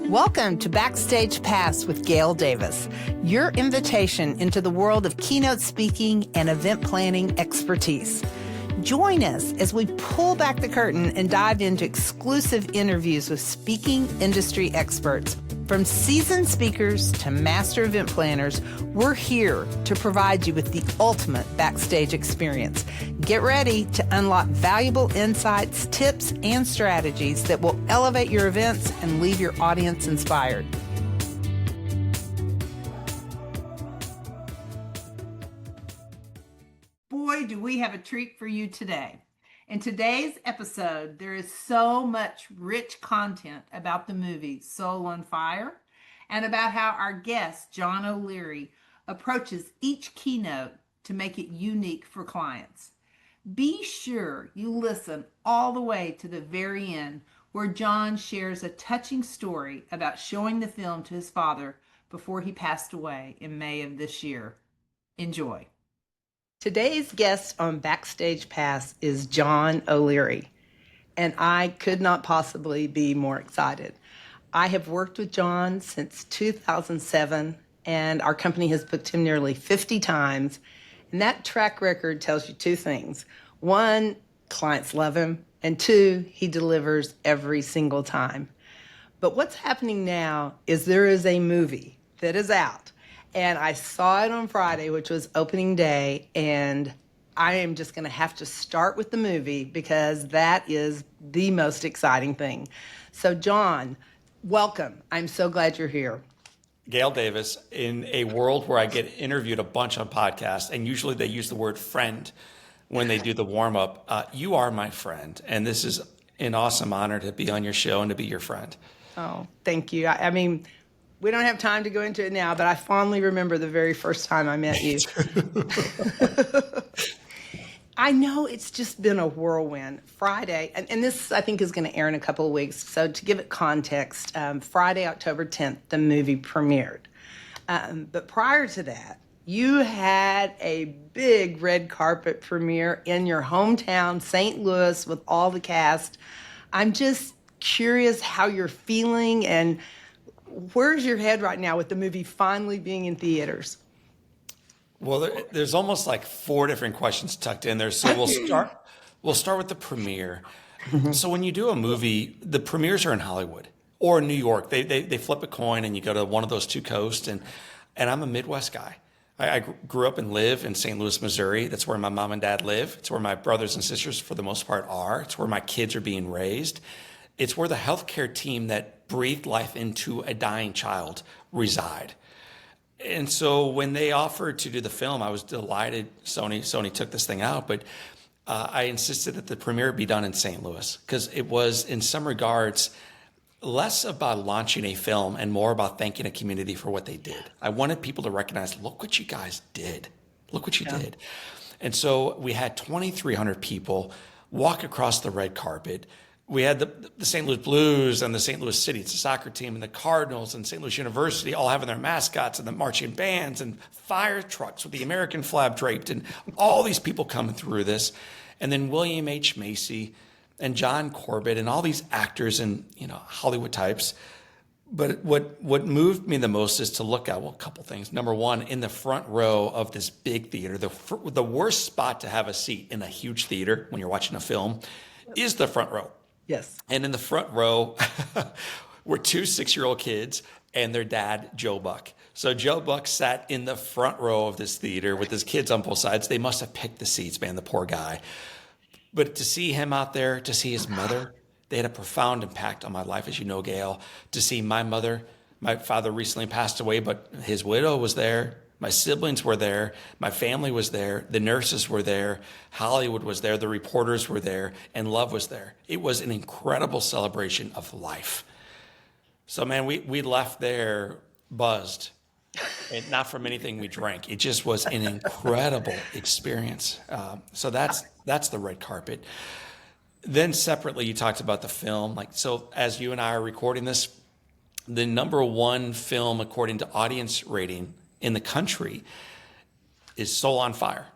Welcome to Backstage Pass with Gail Davis, your invitation into the world of keynote speaking and event planning expertise. Join us as we pull back the curtain and dive into exclusive interviews with speaking industry experts. From seasoned speakers to master event planners, we're here to provide you with the ultimate backstage experience. Get ready to unlock valuable insights, tips, and strategies that will elevate your events and leave your audience inspired. Boy, do we have a treat for you today. In today's episode, there is so much rich content about the movie Soul on Fire and about how our guest, John O'Leary, approaches each keynote to make it unique for clients. Be sure you listen all the way to the very end, where John shares a touching story about showing the film to his father before he passed away in May of this year. Enjoy. Today's guest on Backstage Pass is John O'Leary, and I could not possibly be more excited. I have worked with John since 2007, and our company has booked him nearly 50 times, and that track record tells you two things. One, clients love him, and two, he delivers every single time. But what's happening now is there is a movie that is out. And I saw it on Friday, which was opening day, and I am just going to have to start with the movie because that is the most exciting thing. So, John, welcome. I'm so glad you're here. Gail Davis, in a world where I get interviewed a bunch on podcasts, and usually they use the word friend when they do the warm-up, you are my friend, and this is an awesome honor to be on your show and to be your friend. Oh, thank you. I mean, we don't have time to go into it now, but I fondly remember the very first time I met you. I know it's just been a whirlwind. Friday, and this I think is going to air in a couple of weeks. So to give it context, Friday, October 10th, the movie premiered. But prior to that, you had a big red carpet premiere in your hometown, St. Louis, with all the cast. I'm just curious how you're feeling and where's your head right now with the movie finally being in theaters? Well, there's almost like four different questions tucked in there. So we'll start with the premiere. So when you do a movie, the premieres are in Hollywood or New York. They flip a coin and you go to one of those two coasts. And I'm a Midwest guy. I grew up and live in St. Louis, Missouri. That's where my mom and dad live. It's where my brothers and sisters, for the most part, are. It's where my kids are being raised. It's where the healthcare team that breathed life into a dying child reside. And so when they offered to do the film, I was delighted Sony took this thing out, but I insisted that the premiere be done in St. Louis because it was, in some regards, less about launching a film and more about thanking a community for what they did. I wanted people to recognize, look what you guys did. Look what you did. And so we had 2,300 people walk across the red carpet. We had the St. Louis Blues and the St. Louis City, it's a soccer team, and the Cardinals and St. Louis University all having their mascots and the marching bands and fire trucks with the American flag draped and all these people coming through this. And then William H. Macy and John Corbett and all these actors and, Hollywood types. But what moved me the most is to look at, a couple things. Number one, in the front row of this big theater, the worst spot to have a seat in a huge theater when you're watching a film is the front row. Yes. And in the front row were two 6-year-old kids and their dad, Joe Buck. So Joe Buck sat in the front row of this theater with his kids on both sides. They must have picked the seats, man, the poor guy. But to see him out there, to see his mother, they had a profound impact on my life, as you know, Gail. To see my mother, my father recently passed away, but his widow was there. My siblings were there. My family was there. The nurses were there. Hollywood was there. The reporters were there. And love was there. It was an incredible celebration of life. So, man, we left there buzzed. And not from anything we drank. It just was an incredible experience. So that's the red carpet. Then separately, you talked about the film. So as you and I are recording this, the number one film according to audience rating in the country is Soul on Fire.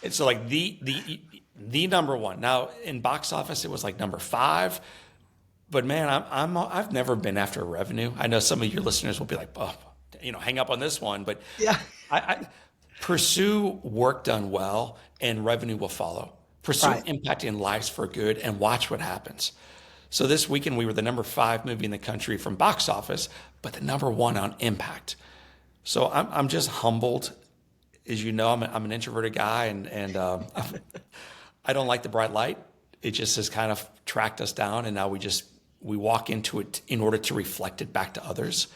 And so the number one. Now in box office, it was like number 5. But man, I've never been after revenue. I know some of your listeners will be like, oh, hang up on this one. But Yeah. I pursue work done well, and revenue will follow. Pursue Right. impacting lives for good, and watch what happens. So this weekend we were the number 5 movie in the country from box office, but the number 1 on impact. So I'm just humbled. As you know, I'm an introverted guy, and I don't like the bright light. It just has kind of tracked us down, and now we walk into it in order to reflect it back to others.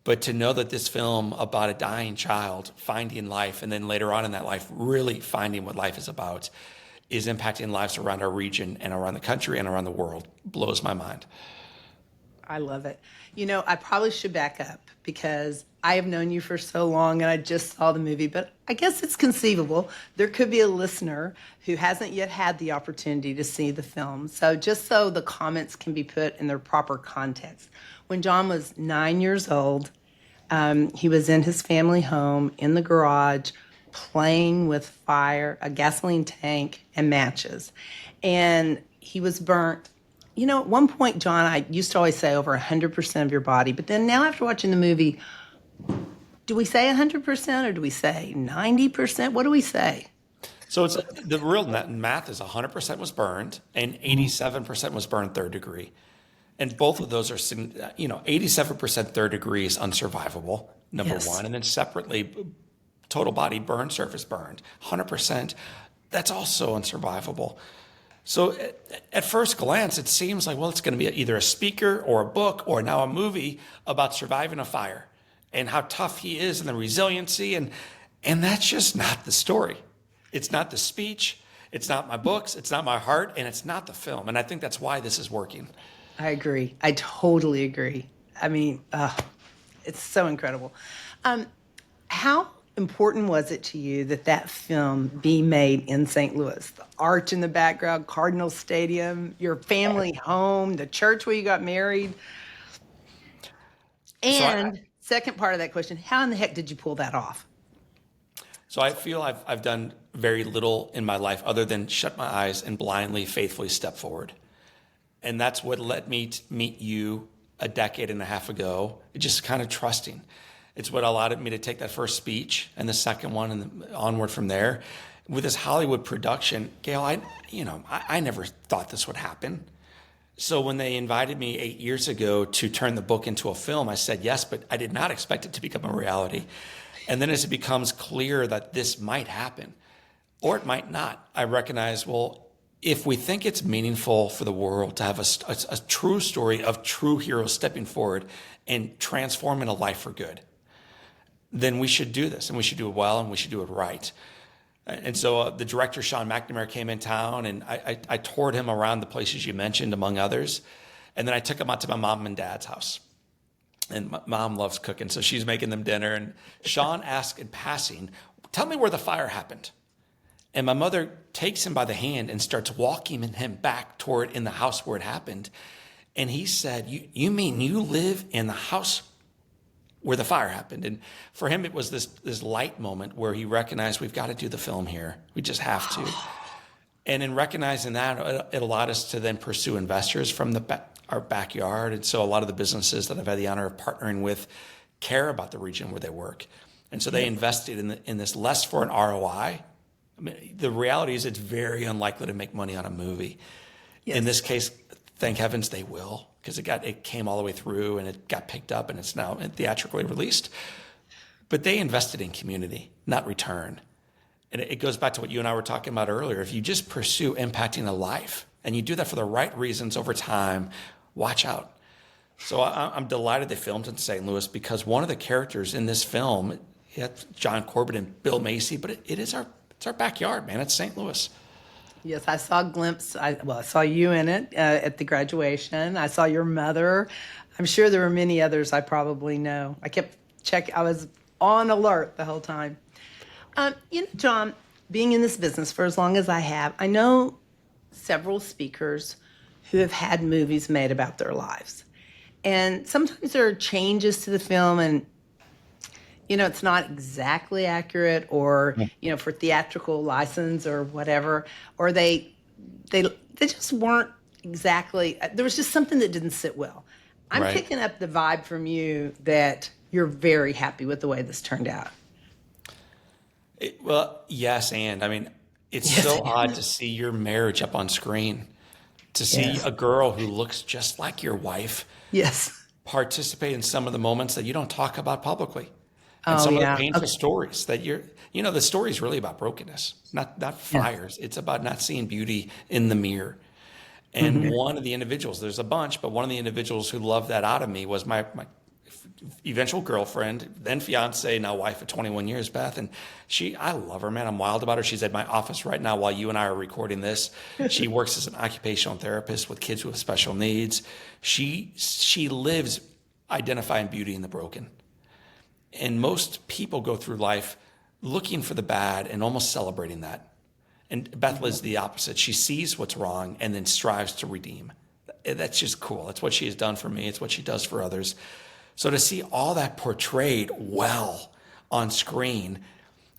But to know that this film about a dying child finding life, and then later on in that life really finding what life is about, is impacting lives around our region and around the country and around the world, blows my mind. I love it. I probably should back up because I have known you for so long and I just saw the movie, but I guess it's conceivable there could be a listener who hasn't yet had the opportunity to see the film. So just so the comments can be put in their proper context. When John was 9 years old, he was in his family home in the garage playing with fire, a gasoline tank, and matches. And he was burnt. At one point, John, I used to always say over 100% of your body. But then now after watching the movie, do we say 100% or do we say 90%? What do we say? So it's the real math is 100% was burned and 87% was burned third degree. And both of those are, 87% third degree is unsurvivable, number Yes. one. And then separately, total body burn surface burned, 100%, that's also unsurvivable. So at first glance, it seems like, well, it's going to be either a speaker or a book or now a movie about surviving a fire and how tough he is and the resiliency. And that's just not the story. It's not the speech. It's not my books. It's not my heart. And it's not the film. And I think that's why this is working. I agree. I totally agree. I mean, it's so incredible. How important was it to you that that film be made in St. Louis? The arch in the background, Cardinal Stadium, your family home, the church where you got married. So And second part of that question, how in the heck did you pull that off? So I feel I've done very little in my life other than shut my eyes and blindly, faithfully step forward. And that's what led me to meet you a decade and a half ago, just kind of trusting. It's what allowed me to take that first speech and the second one and onward from there. With this Hollywood production, Gail, I never thought this would happen. So when they invited me 8 years ago to turn the book into a film, I said yes, but I did not expect it to become a reality. And then as it becomes clear that this might happen, or it might not, I recognize, well, if we think it's meaningful for the world to have a true story of true heroes stepping forward and transforming a life for good, then we should do this, and we should do it well, and we should do it right. And so the director, Sean McNamara, came in town, and I toured him around the places you mentioned, among others. And then I took him out to my mom and dad's house. And my mom loves cooking, so she's making them dinner. And Sean asked in passing, tell me where the fire happened. And my mother takes him by the hand and starts walking him back toward in the house where it happened. And he said, you mean you live in the house where the fire happened? And for him, it was this light moment where he recognized we've got to do the film here. We just have to. And in recognizing that, it allowed us to then pursue investors from our backyard. And so a lot of the businesses that I've had the honor of partnering with care about the region where they work. And so they invested in this less for an ROI. I mean, the reality is it's very unlikely to make money on a movie. Yes. In this case, thank heavens they will, because it came all the way through and it got picked up and it's now theatrically released. But they invested in community, not return. And it goes back to what you and I were talking about earlier. If you just pursue impacting a life and you do that for the right reasons over time, watch out. So I'm delighted they filmed in St. Louis because one of the characters in this film, John Corbett and Bill Macy, but it's our backyard, man. It's St. Louis. Yes, I saw a glimpse. I saw you in it at the graduation. I saw your mother. I'm sure there were many others I probably know. I kept checking. I was on alert the whole time. John, being in this business for as long as I have, I know several speakers who have had movies made about their lives. And sometimes there are changes to the film and it's not exactly accurate or, for theatrical license or whatever, or they just weren't exactly. There was just something that didn't sit well. I'm Right. picking up the vibe from you that you're very happy with the way this turned out. Well, yes, and I mean, it's Yes. so odd to see your marriage up on screen, to see Yes. a girl who looks just like your wife Yes. participate in some of the moments that you don't talk about publicly, and Oh, some of the yeah. painful Okay. stories that the story is really about brokenness, not Yeah. fires. It's about not seeing beauty in the mirror. And Mhm. one of the individuals, there's a bunch, but one of the individuals who loved that out of me was my eventual girlfriend, then fiance, now wife of 21 years, Beth. And I love her, man. I'm wild about her. She's at my office right now while you and I are recording this. She works as an occupational therapist with kids with special needs. She lives identifying beauty in the broken. And most people go through life looking for the bad and almost celebrating that. And Beth Liz the opposite. She sees what's wrong and then strives to redeem. That's just cool. That's what she has done for me. It's what she does for others. So to see all that portrayed well on screen,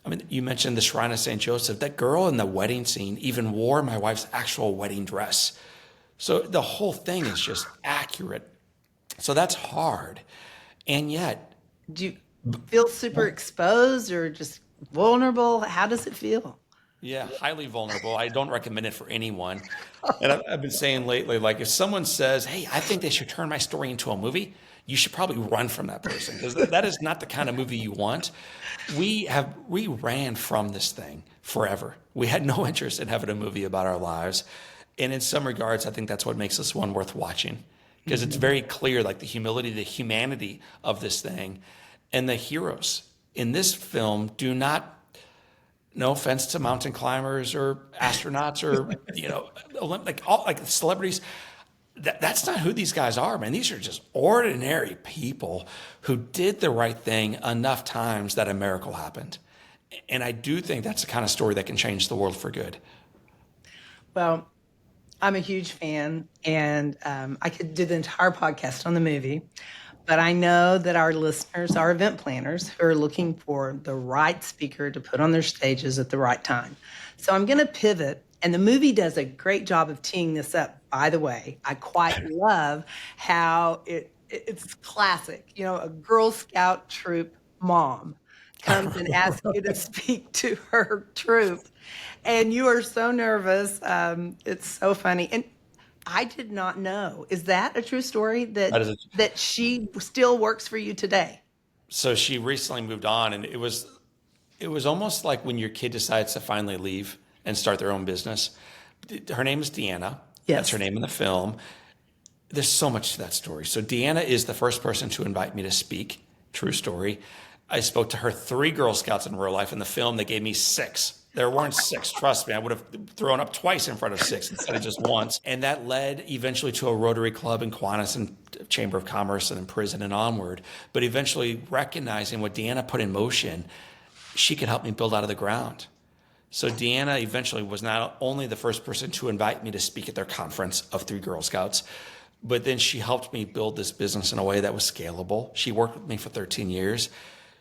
I mean, you mentioned the Shrine of St. Joseph. That girl in the wedding scene even wore my wife's actual wedding dress. So the whole thing is just accurate. So that's hard. And yet, Do you feel super exposed or just vulnerable? How does it feel? yeah, highly vulnerable. I don't recommend it for anyone. And I've been saying lately, like if someone says, "Hey, I think they should turn my story into a movie," you should probably run from that person because that is not the kind of movie you want. We ran from this thing forever. We had no interest in having a movie about our lives. And in some regards, I think that's what makes this one worth watching because it's very clear, like the humility, the humanity of this thing. And the heroes in this film do not, no offense to mountain climbers or astronauts or, like celebrities. That's not who these guys are, man. These are just ordinary people who did the right thing enough times that a miracle happened. And I do think that's the kind of story that can change the world for good. Well, I'm a huge fan, and I could do the entire podcast on the movie. But I know that our listeners are event planners who are looking for the right speaker to put on their stages at the right time. So I'm going to pivot, and the movie does a great job of teeing this up. By the way, I quite love how it's classic. You know, a Girl Scout troop mom comes and asks you to speak to her troop, and you are so nervous. It's so funny. And I did not know. Is that a true story That is a- that she still works for you today? So she recently moved on, and it was almost like when your kid decides to finally leave and start their own business. Her name is Deanna. That's Yes. her name in the film. There's so much to that story. So Deanna is the first person to invite me to speak. True story. I spoke to her 3 Girl Scouts in real life. In the film, they gave me 6. There weren't 6. Trust me, I would have thrown up twice in front of 6 instead of just once. And that led eventually to a Rotary Club in Kiwanis and Chamber of Commerce and in prison and onward. But eventually recognizing what Deanna put in motion, she could help me build out of the ground. So Deanna eventually was not only the first person to invite me to speak at their conference of 3 Girl Scouts, but then she helped me build this business in a way that was scalable. She worked with me for 13 years.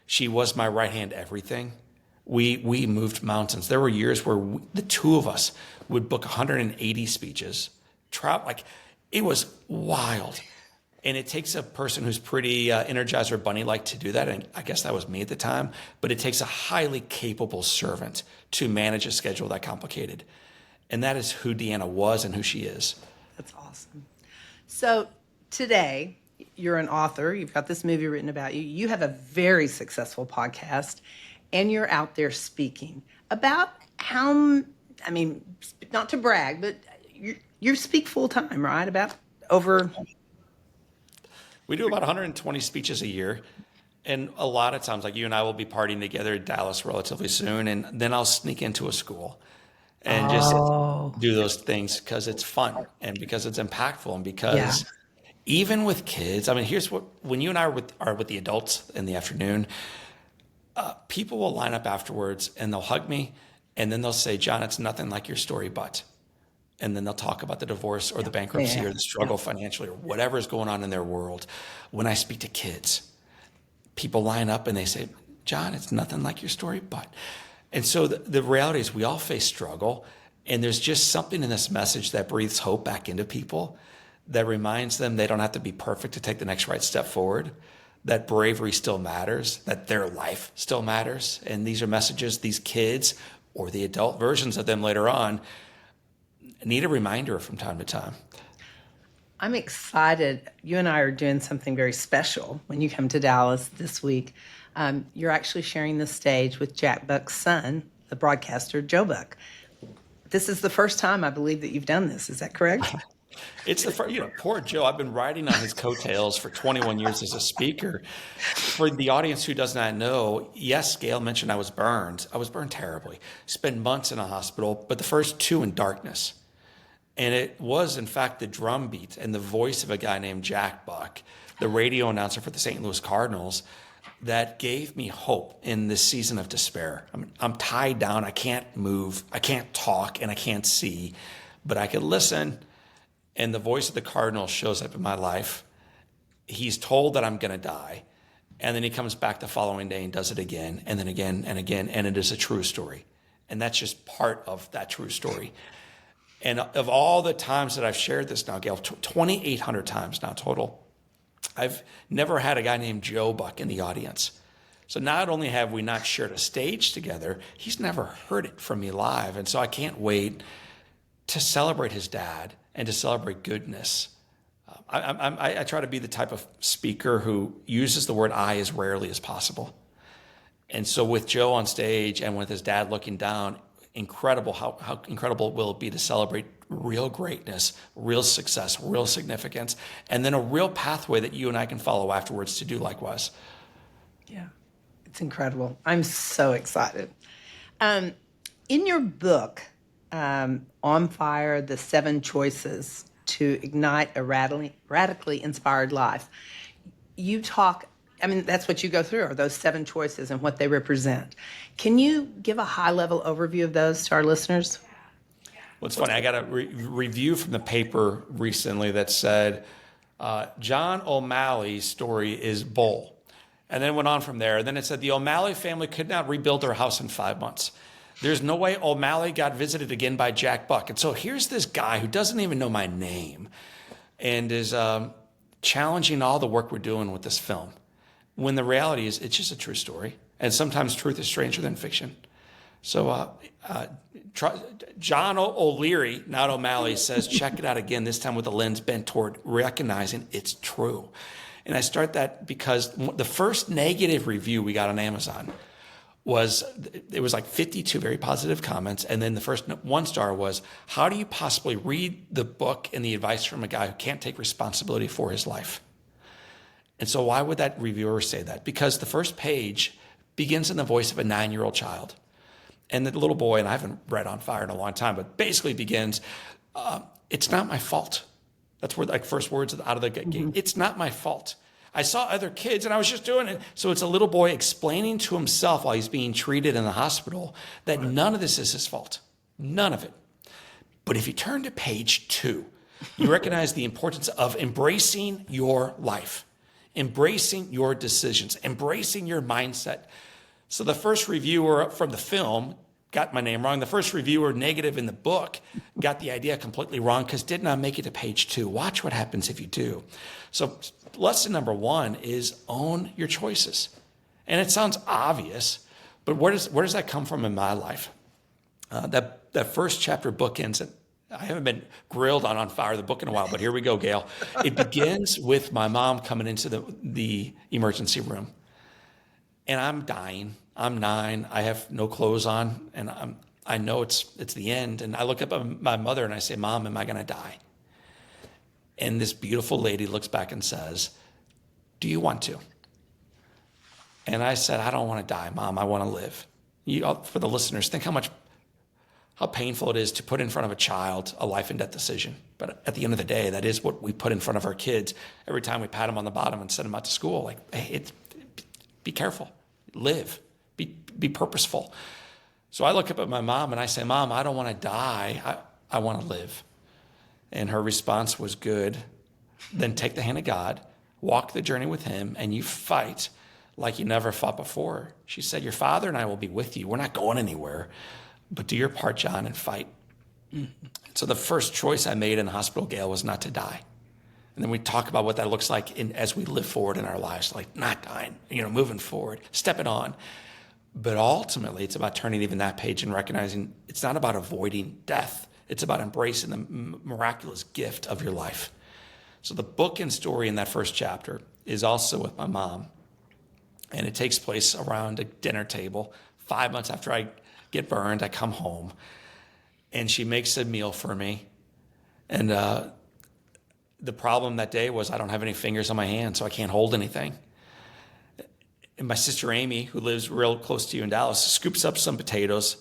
She was my right hand everything. We moved mountains. There were years where the two of us would book 180 speeches. Like it was wild. And it takes a person who's pretty Energizer Bunny-like to do that. And I guess that was me at the time. But it takes a highly capable servant to manage a schedule that complicated. And that is who Deanna was and who she is. That's awesome. So today, you're an author. You've got this movie written about you. You have a very successful podcast, and you're out there speaking about how, I mean, not to brag, but you speak full time, right? About over. We do about 120 speeches a year. And a lot of times, like you and I will be partying together in Dallas relatively soon. And then I'll sneak into a school and just do those things because it's fun and because it's impactful and because even with kids, I mean, here's what, when you and I are with the adults in the afternoon, people will line up afterwards and they'll hug me and then they'll say, "John, it's nothing like your story, but," and then they'll talk about the divorce or the bankruptcy or the struggle financially or whatever is going on in their world. When I speak to kids, people line up and they say, "John, it's nothing like your story, but." And so the reality is we all face struggle. And there's just something in this message that breathes hope back into people, that reminds them they don't have to be perfect to take the next right step forward, that bravery still matters, that their life still matters. And these are messages these kids, or the adult versions of them later on, need a reminder from time to time. I'm excited. You and I are doing something very special when you come to Dallas this week. You're actually sharing the stage with Jack Buck's son, the broadcaster, Joe Buck. This is the first time, I believe, that you've done this. Is that correct? It's the first, poor Joe. I've been riding on his coattails for 21 years as a speaker. For the audience who does not know, yes, Gail mentioned I was burned. I was burned terribly. Spent months in a hospital, but the first 2 in darkness. And it was, in fact, the drum beat and the voice of a guy named Jack Buck, the radio announcer for the St. Louis Cardinals, that gave me hope in this season of despair. I'm tied down. I can't move. I can't talk, and I can't see, but I can listen. And the voice of the Cardinals shows up in my life. He's told that I'm going to die. And then he comes back the following day and does it again, and then again and again. And it is a true story. And that's just part of that true story. And of all the times that I've shared this now, Gail, 2,800 times now total, I've never had a guy named Joe Buck in the audience. So not only have we not shared a stage together, he's never heard it from me live. And so I can't wait to celebrate his dad and to celebrate goodness. I try to be the type of speaker who uses the word I as rarely as possible. And so with Joe on stage and with his dad looking down, incredible, how incredible will it be to celebrate real greatness, real success, real significance, and then a real pathway that you and I can follow afterwards to do likewise. Yeah, it's incredible. I'm so excited. In your book, On Fire, The 7 Choices to Ignite a Radically Inspired Life, you talk, that's what you go through, are those 7 choices and what they represent. Can you give a high-level overview of those to our listeners? Well, it's funny. I got a review from the paper recently that said, John O'Malley's story is bull. And then it went on from there. Then it said the O'Malley family could not rebuild their house in 5 months. There's no way O'Malley got visited again by Jack Buck. And so here's this guy who doesn't even know my name and is challenging all the work we're doing with this film, when the reality is it's just a true story. And sometimes truth is stranger than fiction. So John O'Leary, not O'Malley, says, check it out again, this time with a lens bent toward recognizing it's true. And I start that because the first negative review we got on Amazon was like 52 very positive comments. And then the first 1 star was, how do you possibly read the book and the advice from a guy who can't take responsibility for his life? And so why would that reviewer say that? Because the first page begins in the voice of a 9-year-old child. And the little boy, and I haven't read On Fire in a long time, but basically begins, it's not my fault. That's where like first words out of the gate. Mm-hmm. It's not my fault. I saw other kids and I was just doing it. So it's a little boy explaining to himself while he's being treated in the hospital that none of this is his fault. None of it. But if you turn to page 2, you recognize the importance of embracing your life, embracing your decisions, embracing your mindset. So the first reviewer from the film got my name wrong. The first reviewer negative in the book got the idea completely wrong because did not make it to page 2. Watch what happens if you do. So lesson number 1 is own your choices. And it sounds obvious, but where does that come from in my life? That first chapter bookends it. I haven't been grilled on Fire, the book, in a while, but here we go, Gail. It begins with my mom coming into the emergency room. And I'm dying. I'm 9. I have no clothes on, and I know it's the end. And I look up at my mother and I say, Mom, am I going to die? And this beautiful lady looks back and says, do you want to? And I said, I don't want to die, Mom. I want to live. For the listeners, think how painful it is to put in front of a child a life and death decision. But at the end of the day, that is what we put in front of our kids every time we pat them on the bottom and send them out to school. Like, hey, be careful, live, be purposeful. So I look up at my mom and I say, Mom, I don't want to die. I want to live. And her response was good. Then take the hand of God, walk the journey with him, and you fight like you never fought before. She said, your father and I will be with you. We're not going anywhere. But do your part, John, and fight. So the first choice I made in the hospital, Gail, was not to die. And then we talk about what that looks like as we live forward in our lives, like not dying, moving forward, stepping on. But ultimately, it's about turning even that page and recognizing it's not about avoiding death. It's about embracing the miraculous gift of your life. So the book and story in that first chapter is also with my mom. And it takes place around a dinner table. 5 months after I get burned, I come home. And she makes a meal for me. And the problem that day was I don't have any fingers on my hand, so I can't hold anything. And my sister Amy, who lives real close to you in Dallas, scoops up some potatoes,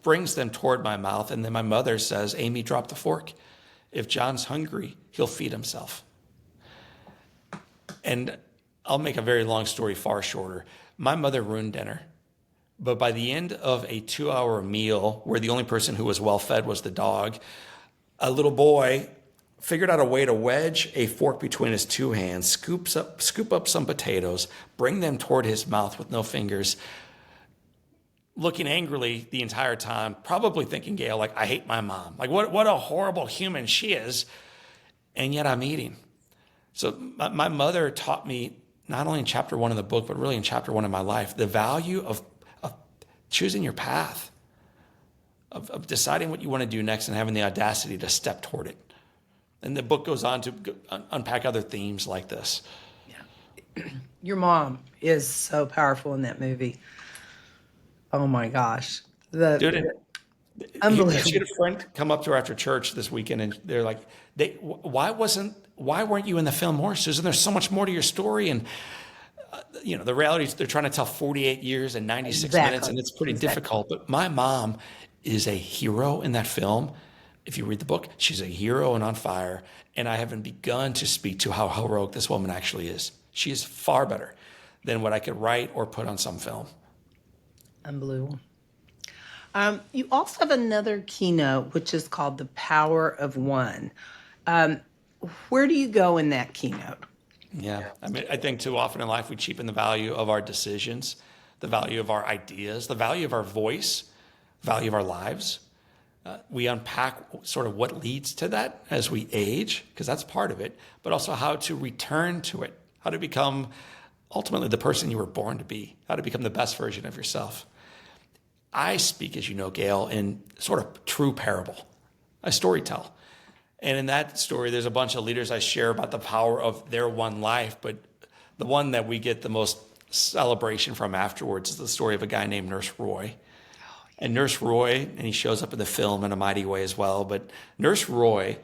brings them toward my mouth, and then my mother says, Amy, drop the fork. If John's hungry, he'll feed himself. And I'll make a very long story far shorter. My mother ruined dinner. But by the end of a 2-hour meal, where the only person who was well fed was the dog, a little boy figured out a way to wedge a fork between his two hands, scoop up some potatoes, bring them toward his mouth with no fingers, looking angrily the entire time, probably thinking, Gail, like, I hate my mom. Like, what a horrible human she is. And yet I'm eating. So my mother taught me, not only in chapter 1 of the book, but really in chapter 1 of my life, the value of choosing your path, of deciding what you want to do next and having the audacity to step toward it. And the book goes on to unpack other themes like this. Yeah. Your mom is so powerful in that movie. Oh my gosh. Dude, Unbelievable. she had a friend come up to her after church this weekend, and they're like, why weren't you in the film more, Susan? There's so much more to your story. And the reality is they're trying to tell 48 years and 96 minutes, and it's pretty difficult. But my mom is a hero in that film. If you read the book, she's a hero and on fire. And I haven't begun to speak to how heroic this woman actually is. She is far better than what I could write or put on some film. Unbelievable. You also have another keynote, which is called The Power of One. Where do you go in that keynote? Yeah. I mean, I think too often in life we cheapen the value of our decisions, the value of our ideas, the value of our voice, value of our lives. We unpack sort of what leads to that as we age, because that's part of it, but also how to return to it, how to become ultimately the person you were born to be, how to become the best version of yourself. I speak, as you know, Gail, in sort of true parable. I storytell. And in that story, there's a bunch of leaders I share about the power of their one life, but the one that we get the most celebration from afterwards is the story of a guy named Nurse Roy. And Nurse Roy, and he shows up in the film in a mighty way as well, but Nurse Roy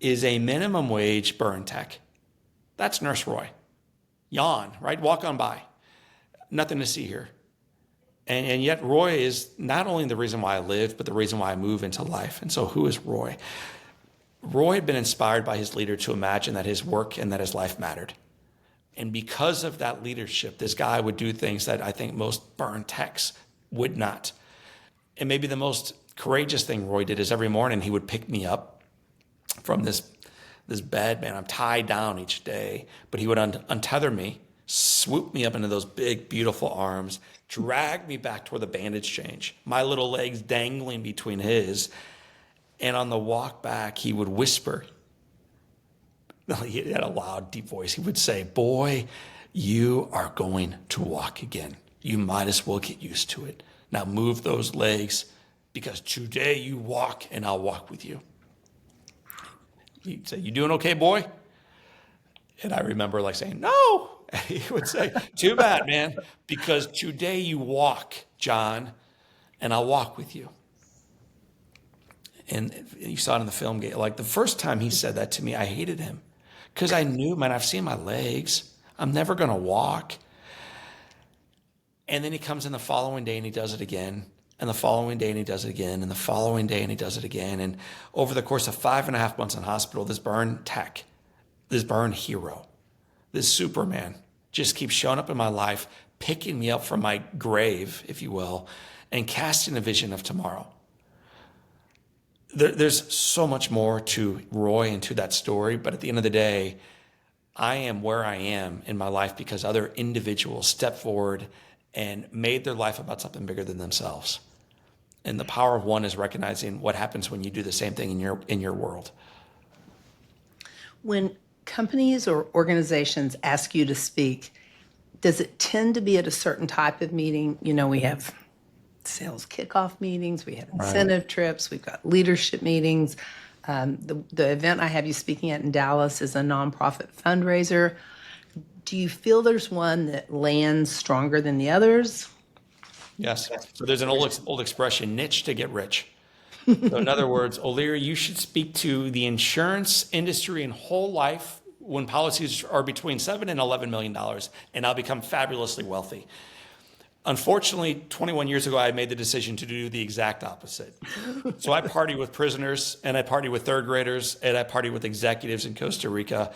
is a minimum wage burn tech. That's Nurse Roy. Yawn, right? Walk on by. Nothing to see here. And yet Roy is not only the reason why I live, but the reason why I move into life. And so who is Roy? Roy had been inspired by his leader to imagine that his work and that his life mattered. And because of that leadership, this guy would do things that I think most burn techs would not. And maybe the most courageous thing Roy did is every morning he would pick me up from this bed, man. I'm tied down each day, but he would untether me, swoop me up into those big, beautiful arms, drag me back toward the bandage change, my little legs dangling between his. And on the walk back, he would whisper. He had a loud, deep voice. He would say, boy, you are going to walk again. You might as well get used to it. Now move those legs, because today you walk and I'll walk with you. He'd say, you doing okay, boy? And I remember like saying, no. And he would say, too bad, man, because today you walk, John, and I'll walk with you. And you saw it in the film, like the first time he said that to me, I hated him because I knew, man, I've seen my legs. I'm never going to walk. And then he comes in the following day and he does it again. And the following day and he does it again. And the following day and he does it again. And over the course of 5.5 months in hospital, this burn tech, this burn hero, this Superman just keeps showing up in my life, picking me up from my grave, if you will, and casting a vision of tomorrow. There's so much more to Roy and to that story, but at the end of the day, I am where I am in my life because other individuals stepped forward and made their life about something bigger than themselves. And the power of one is recognizing what happens when you do the same thing in your world. When companies or organizations ask you to speak, does it tend to be at a certain type of meeting? You know, we have sales kickoff meetings, we have incentive trips, we've got leadership meetings. The event I have you speaking at in Dallas is a nonprofit fundraiser. Do you feel there's one that lands stronger than the others? Yes. So there's an old expression, niche to get rich. So in other words, O'Leary, you should speak to the insurance industry and whole life when policies are between $7 and $11 million, and I'll become fabulously wealthy. Unfortunately, 21 years ago, I made the decision to do the exact opposite. So I party with prisoners, and I party with third graders, and I party with executives in Costa Rica,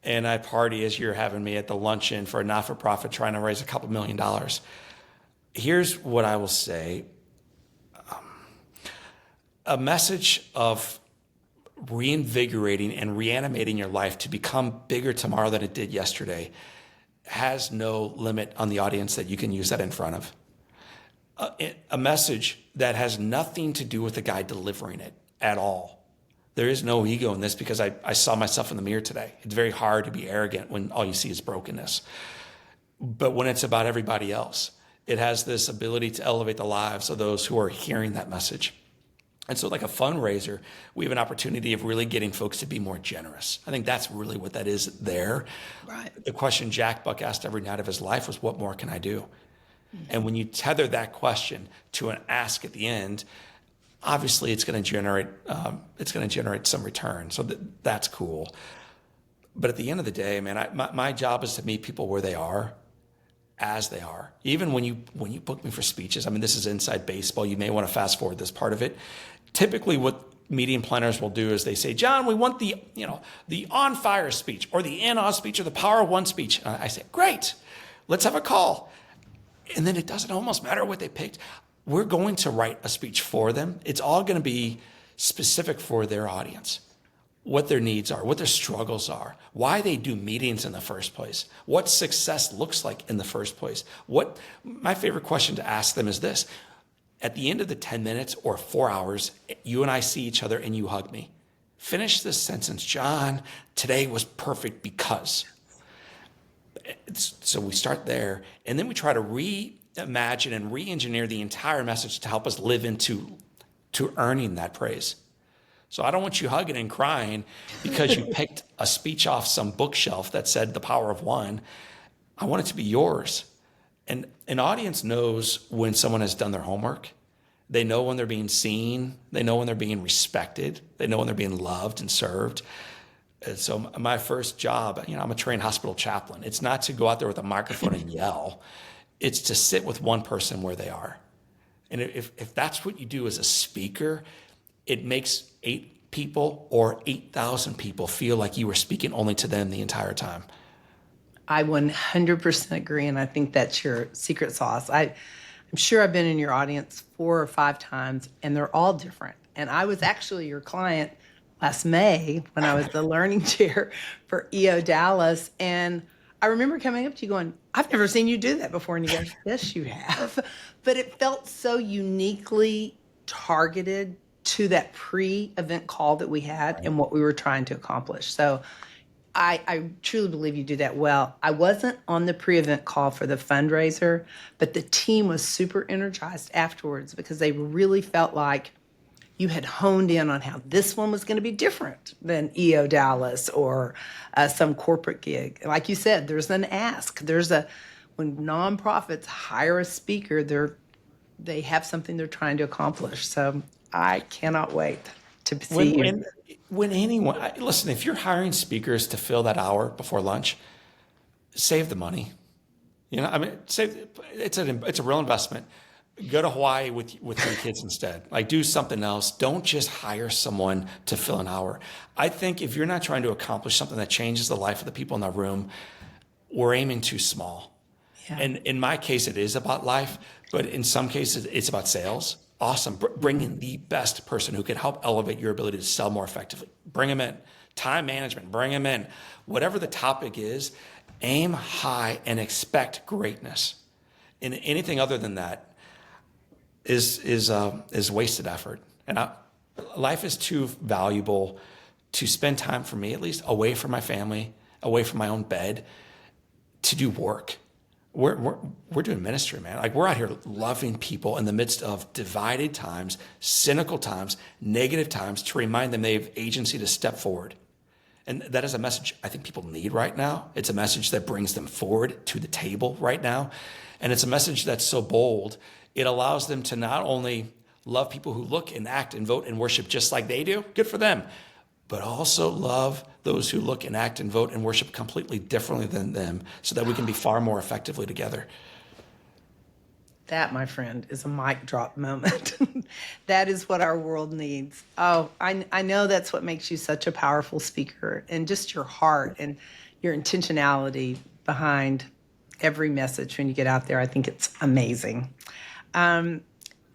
and I party as you're having me at the luncheon for a not-for-profit trying to raise a couple $1 million. Here's what I will say. A message of reinvigorating and reanimating your life to become bigger tomorrow than it did yesterday has no limit on the audience that you can use that in front of. A message that has nothing to do with the guy delivering it at all. There is no ego in this because I saw myself in the mirror today. It's very hard to be arrogant when all you see is brokenness. But when it's about everybody else, it has this ability to elevate the lives of those who are hearing that message. And so like a fundraiser, we have an opportunity of really getting folks to be more generous. I think that's really what that is there. Right. The question Jack Buck asked every night of his life was, what more can I do? And when you tether that question to an ask at the end, obviously it's going to generate some return. So that's cool. But at the end of the day, man, my job is to meet people where they are, as they are. Even when you book me for speeches, I mean, this is inside baseball. You may want to fast forward this part of it. Typically what meeting planners will do is they say, John, we want the on fire speech or the in-awe speech or the power of one speech. And I say, great, let's have a call. And then it doesn't almost matter what they picked. We're going to write a speech for them. It's all going to be specific for their audience. What their needs are, what their struggles are, why they do meetings in the first place, what success looks like in the first place. My favorite question to ask them is this: at the end of the 10 minutes or 4 hours, you and I see each other and you hug me. Finish this sentence, John, today was perfect because. So we start there, and then we try to reimagine and re-engineer the entire message to help us live into earning that praise. So I don't want you hugging and crying because you picked a speech off some bookshelf that said the power of one. I want it to be yours. And an audience knows when someone has done their homework. They know when they're being seen. They know when they're being respected. They know when they're being loved and served. And so my first job, I'm a trained hospital chaplain. It's not to go out there with a microphone and yell. It's to sit with one person where they are. And if that's what you do as a speaker, it makes 8 people or 8,000 people feel like you were speaking only to them the entire time. I 100% agree, and I think that's your secret sauce. I'm sure I've been in your audience 4 or 5 times, and they're all different. And I was actually your client last May when I was the learning chair for EO Dallas, and I remember coming up to you going, I've never seen you do that before. And you go, yes, you have. But it felt so uniquely targeted to that pre-event call that we had and what we were trying to accomplish. So I truly believe you do that well. I wasn't on the pre-event call for the fundraiser, but the team was super energized afterwards because they really felt like you had honed in on how this one was going to be different than EO Dallas or some corporate gig. Like you said, there's an ask. When nonprofits hire a speaker, they have something they're trying to accomplish. So I cannot wait to see you. When anyone, listen, if you're hiring speakers to fill that hour before lunch, save the money. It's a real investment. Go to Hawaii with your kids instead. Like, do something else. Don't just hire someone to fill an hour. I think if you're not trying to accomplish something that changes the life of the people in that room, we're aiming too small. Yeah. And in my case, it is about life, but in some cases, it's about sales. Awesome. Bring in the best person who can help elevate your ability to sell more effectively. Bring them in. Time management, bring them in. Whatever the topic is, aim high and expect greatness. In anything other than that, is wasted effort. And life is too valuable to spend time, for me at least, away from my family, away from my own bed, to do work. We're doing ministry, man. Like, we're out here loving people in the midst of divided times, cynical times, negative times, to remind them they have agency to step forward. And that is a message I think people need right now. It's a message that brings them forward to the table right now. And it's a message that's so bold. It allows them to not only love people who look and act and vote and worship just like they do, good for them, but also love those who look and act and vote and worship completely differently than them, so that we can be far more effectively together. That, my friend, is a mic drop moment. That is what our world needs. Oh, I know that's what makes you such a powerful speaker, and just your heart and your intentionality behind every message when you get out there. I think it's amazing.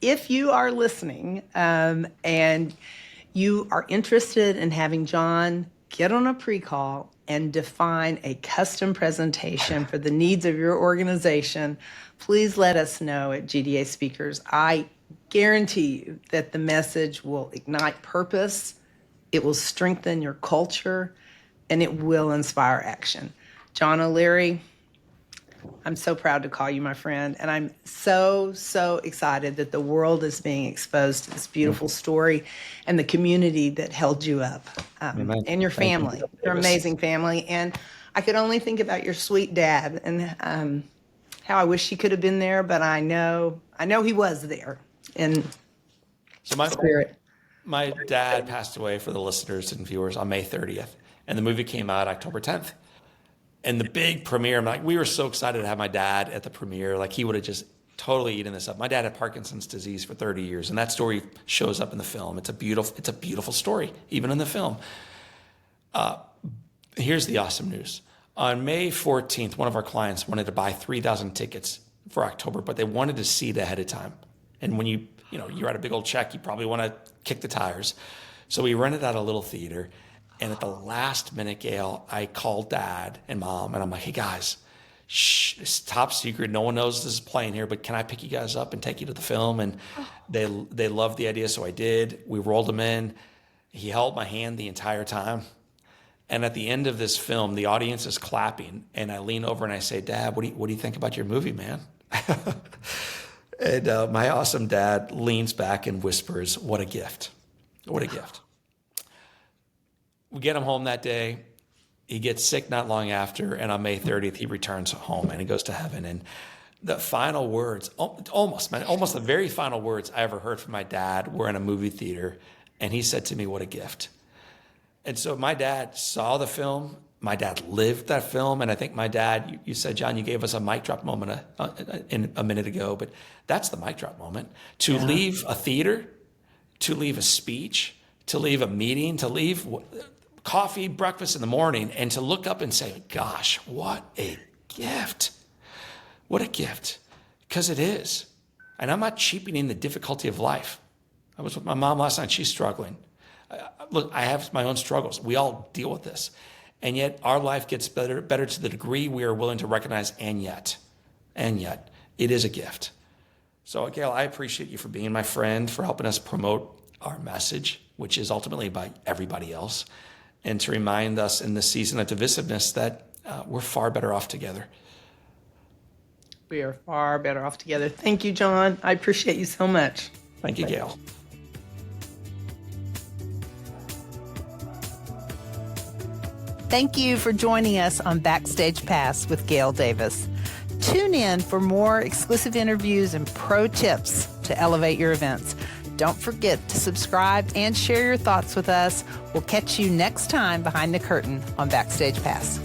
If you are listening and you are interested in having John get on a pre-call and define a custom presentation for the needs of your organization, please let us know at GDA Speakers. I guarantee you that the message will ignite purpose, it will strengthen your culture, and it will inspire action. John O'Leary, I'm so proud to call you my friend, and I'm so excited that the world is being exposed to this beautiful story and the community that held you up, and your family, your amazing family. And I could only think about your sweet dad and how I wish he could have been there, but I know he was there in spirit. My dad passed away, for the listeners and viewers, on May 30th, and the movie came out October 10th. And the big premiere, we were so excited to have my dad at the premiere. Like, he would have just totally eaten this up. My dad had Parkinson's disease for 30 years, and that story shows up in the film. It's a beautiful story, even in the film. Here's the awesome news. On May 14th, one of our clients wanted to buy 3,000 tickets for October, but they wanted to see it ahead of time. And when you're at a big old check, you probably want to kick the tires. So we rented out a little theater. And at the last minute, Gail, I called Dad and Mom, and I'm like, hey, guys, shh, it's top secret. No one knows this is playing here, but can I pick you guys up and take you to the film? And they loved the idea, so I did. We rolled him in. He held my hand the entire time. And at the end of this film, the audience is clapping, and I lean over and I say, Dad, what do you think about your movie, man? And my awesome dad leans back and whispers, what a gift. What a gift. We get him home that day. He gets sick not long after, and on May 30th, he returns home and he goes to heaven. And the final words, almost the very final words I ever heard from my dad were in a movie theater, and he said to me, what a gift. And so my dad saw the film. My dad lived that film, and I think my dad, you said, John, you gave us a mic drop moment a minute ago, but that's the mic drop moment. To leave a theater, to leave a speech, to leave a meeting, to leave coffee, breakfast in the morning, and to look up and say, gosh, what a gift. What a gift. Because it is. And I'm not cheapening the difficulty of life. I was with my mom last night. She's struggling. Look, I have my own struggles. We all deal with this. And yet our life gets better to the degree we are willing to recognize, and yet, it is a gift. So, Gail, I appreciate you for being my friend, for helping us promote our message, which is ultimately by everybody else, and to remind us in this season of divisiveness that we're far better off together. We are far better off together. Thank you, John. I appreciate you so much. Thank you, Gail. Thank you for joining us on Backstage Pass with Gail Davis. Tune in for more exclusive interviews and pro tips to elevate your events. Don't forget to subscribe and share your thoughts with us. We'll catch you next time behind the curtain on Backstage Pass.